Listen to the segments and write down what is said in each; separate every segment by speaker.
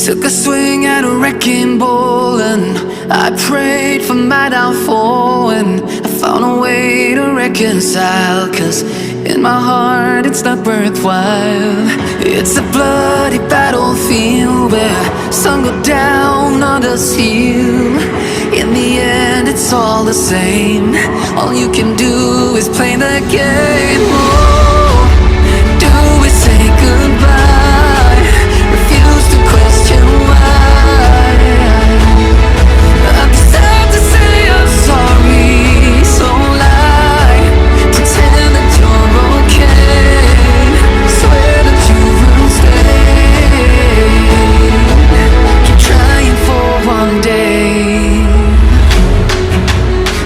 Speaker 1: Took a swing at a wrecking ball and I prayed for my downfall, and I found a way to reconcile, 'cause in my heart it's not worthwhile. It's a bloody battlefield where some go down, others heal. In the end it's all the same. All you can do is play the game. Oh, do we say goodbye? Refuse to question why. I'm sad to say I'm sorry, so lie. Pretend that you're okay. Swear that you will stay. Keep trying for one day.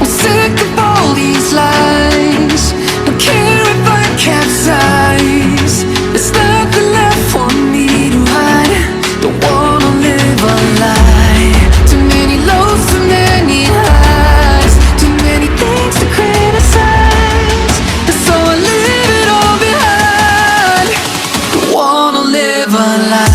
Speaker 1: I'm sick of all these lies. Don't care if I capsize. There's nothing left for me to hide. Don't wanna live a lie. Too many lows, too many highs. Too many things to criticize. And so I leave it all behind. Don't wanna live a lie.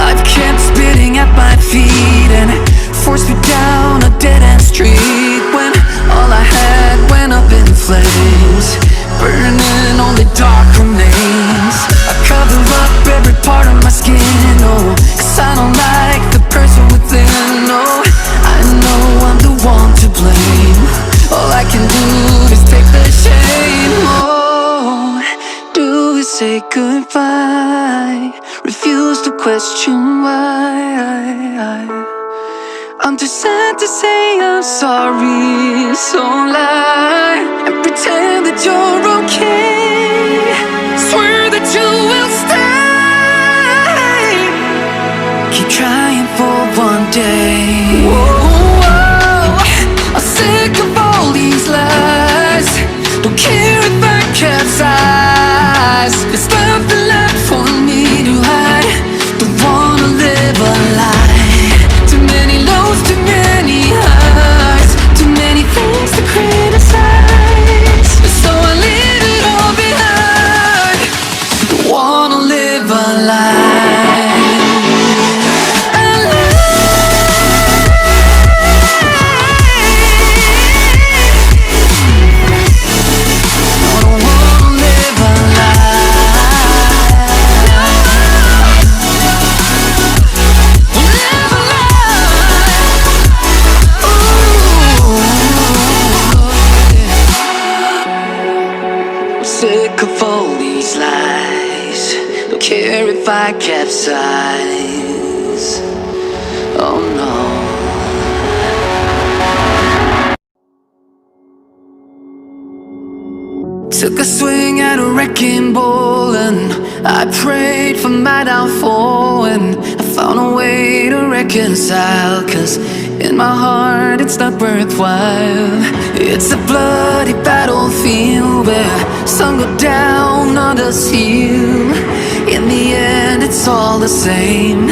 Speaker 1: Life kept spitting at my feet and forced me down a dead-end street, when all I had went up in flames, burning only dark remains. I cover up every part of my skin, oh, 'cause I don't like the person within. Oh, I know I'm the one to blame. All I can do is take the shame. Oh, do we say goodbye? Refuse to question why. I'm too sad to say I'm sorry, so lie and pretend that you're okay. Swear that you will stay. Keep trying for one day. Whoa, I'm sick of all these lies. Don't care if I capsize. There's nothing left for me to hide. Don't wanna live a lie. Too many lows, too many highs. Too many things to criticize. So I leave it all behind. Don't wanna live a lie. Sick of all these lies. Don't care if I capsize. Oh no. Took a swing at a wrecking ball and I prayed for my downfall, and I found a way to reconcile, 'cause in my heart it's not worthwhile. It's a bloody battlefield where some go down, others heal. In the end it's all the same.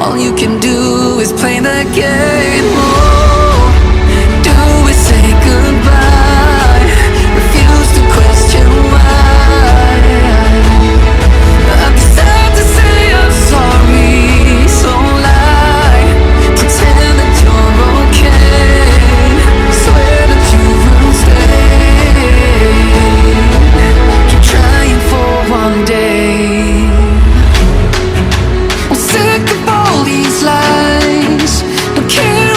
Speaker 1: All you can do is play the game. Oh, do we say goodbye? Refuse to question why. I'm sad to say I'm sorry, so lie. Pretend that you're okay. Swear that you will stay. Keep trying for one day. I'm sick of all these lies. Don't care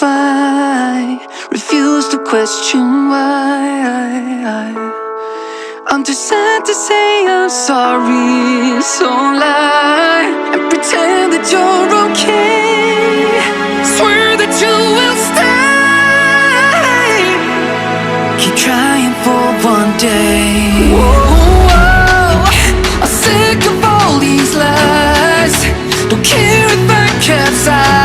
Speaker 1: I refuse to question why. I'm too sad to say I'm sorry, so lie and pretend that you're okay. Swear that you will stay. Keep trying for one day. Whoa, I'm sick of all these lies. Don't care if I capsize.